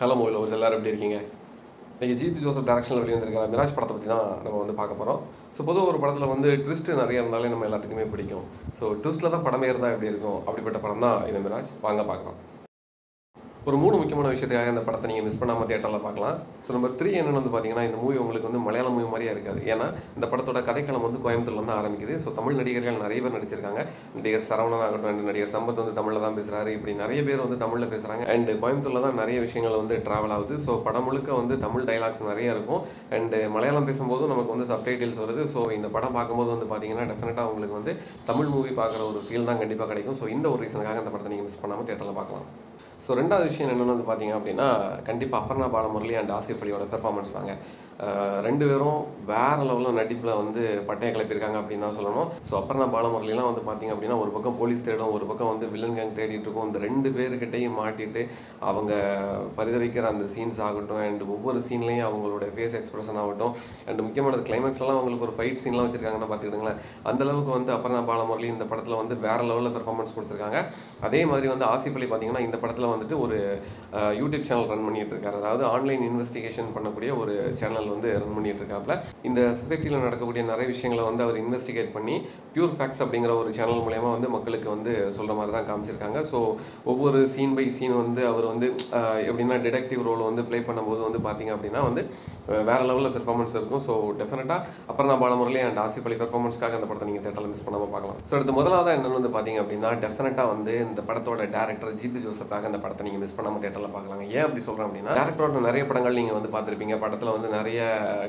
Hello மோலோஸ் எல்லாரும் எப்படி இருக்கீங்க? இன்றைக்கி ஜீத்து ஜோசப் டேரக்ஷனில் வெளிவந்திருக்கிற மிராஜ் படத்தை பற்றி தான் நம்ம வந்து பார்க்க போகிறோம். ஸோ பொதுவாக ஒரு படத்தில் வந்து ட்விஸ்ட்டு நிறைய இருந்தாலே நம்ம எல்லாத்துக்குமே பிடிக்கும். ஸோ ட்விஸ்ட்டில் தான் படமே இருந்தால் எப்படி இருக்கும், அப்படிப்பட்ட படம் தான் இந்த மிராஜ். வாங்க பார்க்கலாம். ஒரு 3 முக்கியமான விஷயத்துக்காக இந்த படத்தை நீங்கள் மிஸ் பண்ணாமல் தியேட்டரில் பார்க்கலாம். ஸோ நம்பர் 3 என்னென்னு வந்து பார்த்தீங்கன்னா, இந்த மூவி உங்களுக்கு வந்து மலையாள மூவி மாதிரியே இருக்காது. ஏன்னா இந்த படத்தோட கதைக்களம் வந்து கோயம்புத்தூர்லேருந்து ஆரம்பிக்குது. ஸோ தமிழ் நடிகர்கள் நிறைய பேர் நடிச்சிருக்காங்க. நடிகர் சரவணன் ஆகட்டும், நடிகர் சம்பத் வந்து தமிழில் தான் பேசுகிறாரு. இப்படி நிறைய பேர் வந்து தமிழில் பேசுகிறாங்க. அண்ட் கோயம்புத்தூரில் தான் நிறைய விஷயங்கள் வந்து ட்ராவல் ஆகுது. ஸோ படம் முழுக்க வந்து தமிழ் டைலாக்ஸ் நிறைய இருக்கும். அண்டு மலையாளம் பேசும்போதும் நமக்கு வந்து சப்டைட்டில்ஸ் வருது. ஸோ இந்த படம் பார்க்கும்போது வந்து பார்த்தீங்கன்னா டெஃபினட்டாக உங்களுக்கு வந்து தமிழ் மூவி பார்க்குற ஒரு ஃபீல் தான் கண்டிப்பாக கிடைக்கும். ஸோ இந்த ஒரு ரீசனுக்காக இந்த படத்தை நீங்கள் மிஸ் பண்ணாமல் தியேட்டரில் பார்க்கலாம். ஸோ ரெண்டாவது விஷயம் என்னென்னு வந்து பார்த்தீங்க அப்படின்னா, கண்டிப்பாக அபர்ணா பாலமுரளி அண்ட் ஆசிஃப் அலியோட பெர்ஃபார்மன்ஸ் தாங்க. ரெண்டு பேரும் வேறு லெவலில் நடிப்பில் வந்து பட்டையை கிளப்பியிருக்காங்க அப்படின்னு தான் சொல்லணும். ஸோ அபர்ணா பாலமுரளிலாம் வந்து பார்த்தீங்க அப்படின்னா, ஒரு பக்கம் போலீஸ் தேடும், ஒரு பக்கம் வந்து வில்லன் கேங் தேடிட்டு இருக்கும். இந்த 2 பேருக்கிட்டையும் மாட்டிட்டு அவங்க பரிதவிக்கிற அந்த சீன்ஸ் ஆகட்டும், அண்ட் ஒவ்வொரு சீன்லேயும் அவங்களோட ஃபேஸ் எக்ஸ்பிரஷன் ஆகட்டும், அண்ட் முக்கியமான கிளைமேக்ஸ்லாம் அவங்களுக்கு ஒரு ஃபைட் சீன்லாம் வச்சுருக்காங்கன்னா பார்த்துக்கிடுங்களேன். அந்தளவுக்கு வந்து அபர்ணா பாலமுரளி இந்த படத்தில் வந்து வேறு லெவலில் பெர்ஃபார்மன்ஸ் கொடுத்துருக்காங்க. அதே மாதிரி வந்து ஆசிஃப் அலி பார்த்தீங்கன்னா இந்த படத்தில் வந்துட்டு ஒரு யூடியூப் சேனல் ரன் பண்ணிட்டு இருக்காரு. அதாவது ஆன்லைன் இன்வெஸ்டிகேஷன் பண்ணக்கூடிய ஒரு சேனல் வந்து ரன் பண்ணிட்டு இருக்காப்புல. இந்த சொசைட்டியில் நடக்கக்கூடிய நிறைய விஷயங்களை வந்து அவர் இன்வெஸ்டிகேட் பண்ணி பியூர் ஃபேக்ட்ஸ் அப்படிங்கிற ஒரு சேனல் மூலயமா வந்து மக்களுக்கு வந்து சொல்கிற மாதிரி தான் காமிச்சிருக்காங்க. ஸோ ஒவ்வொரு சீன் பை சீன் வந்து அவர் வந்து எப்படின்னா டிடெக்டிவ் ரோல் வந்து ப்ளே பண்ணும்போது வந்து பார்த்தீங்க அப்படின்னா வந்து வேறு லெவலில் பெர்ஃபார்மன்ஸ் இருக்கும். ஸோ டெஃபினட்டாக அபர்ணா பாலமுரளி அண்ட் ஆசிஃப் அலி பெர்ஃபார்மன்ஸ்க்காக அந்த படத்தை நீங்கள் தேட்டரில் மிஸ் பண்ணாமல் பார்க்கலாம். ஸோ அடுத்து முதலாவது என்னென்னு வந்து பார்த்தீங்க அப்படின்னா, டெஃபினட்டாக வந்து இந்த படத்தோட டேரக்டர் ஜீத்து ஜோசப்காக அந்த படத்தை நீங்கள் மிஸ் பண்ணாமல் தேட்டரில் பார்க்கலாங்க. ஏன் அப்படி சொல்கிறேன் அப்படின்னா, டேரக்டரோட நிறைய படங்கள் நீங்கள் வந்து பார்த்துருப்பீங்க. படத்தில் வந்து நிறைய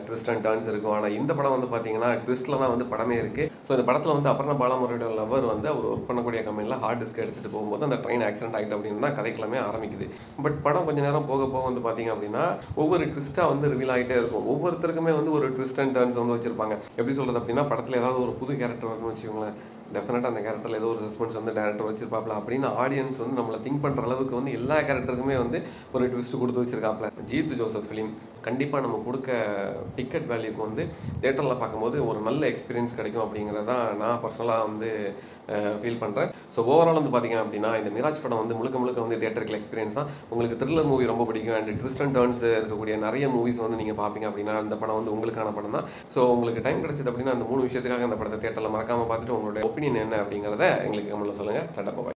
ட்விஸ்ட் அண்ட் டர்ன்ஸ் இருக்கும். ஆனால் இந்த படம் வந்து பார்த்தீங்கன்னா ட்விஸ்ட்டில் தான் வந்து படமே இருக்குது. ஸோ இந்த படத்தில் வந்து அபர்ணா பாலமுரளியோட லவர் வந்து அவர் ஒர்க் பண்ணக்கூடிய கம்பெனியில் ஹார்ட் டிஸ்க் எடுத்துகிட்டு போகும்போது அந்த ட்ரெயின் ஆக்சிடென்ட் ஆகிட்டு அப்படின்னு தான் கதைக்கிழமே ஆரம்பிக்குது. பட் படம் கொஞ்சம் நேரம் போக போக வந்து பார்த்தீங்க அப்படின்னா ஒவ்வொரு ட்விஸ்ட்டாக வந்து ரிவீல் ஆகிட்டே இருக்கும். ஒவ்வொருத்தருக்குமே வந்து ஒரு ட்விஸ்ட் அண்ட் டர்ன்ஸ் வந்து வச்சிருப்பாங்க. எப்படி சொல்கிறது அப்படின்னா, படத்தில் ஏதாவது ஒரு புது கேரக்டர் வரும்னு வச்சுக்கோங்களேன், டெஃபினட்டாக அந்த கேரக்டரில் ஏதோ ஒரு சஸ்பென்ஸ் வந்து டேரக்டர் வச்சிருப்பாப்ல அப்படின்னு ஆடியன்ஸ் வந்து நம்மளை திங்க் பண்ணுற அளவுக்கு வந்து எல்லா கேரக்டருக்குமே வந்து ஒரு ட்விஸ்ட் கொடுத்து வச்சிருக்காப்ல. ஜீத்து ஜோசப் ஃபிலிம் கண்டிப்பாக நம்ம கொடுக்க டிக்கெட் வேல்யூக்கு வந்து தேட்டரில் பார்க்கும்போது ஒரு நல்ல எக்ஸ்பீரியன்ஸ் கிடைக்கும் அப்படிங்கிறதான் நான் பர்சனலாக வந்து ஃபீல் பண்ணுறேன். ஸோ ஓவரால் வந்து பார்த்தீங்க அப்படின்னா இந்த மிராஜ் படம் வந்து முழுக்க முழுக்க வந்து தேட்டருக்கு எக்ஸ்பீரியன்ஸ் தான். உங்களுக்கு த்ரில்லர் மூவி ரொம்ப பிடிக்கும் அண்ட் ட்விஸ்ட் அண்ட் டர்ன்ஸ் இருக்கக்கூடிய நிறைய மூவிஸ் வந்து நீங்கள் பார்ப்பீங்க அப்படின்னா அந்த படம் வந்து உங்களுக்கான படம் தான். ஸோ உங்களுக்கு டைம் கிடைச்சது அப்படின்னா அந்த 3 விஷயத்துக்காக அந்த படத்தை தேட்டரில் மறக்காமல் பார்த்துட்டு உங்களுடைய ஒப்பீனியன் என்ன அப்படிங்கிறத எங்களுக்கு கமெண்ட்ல சொல்லுங்கள். டாடா பாய்.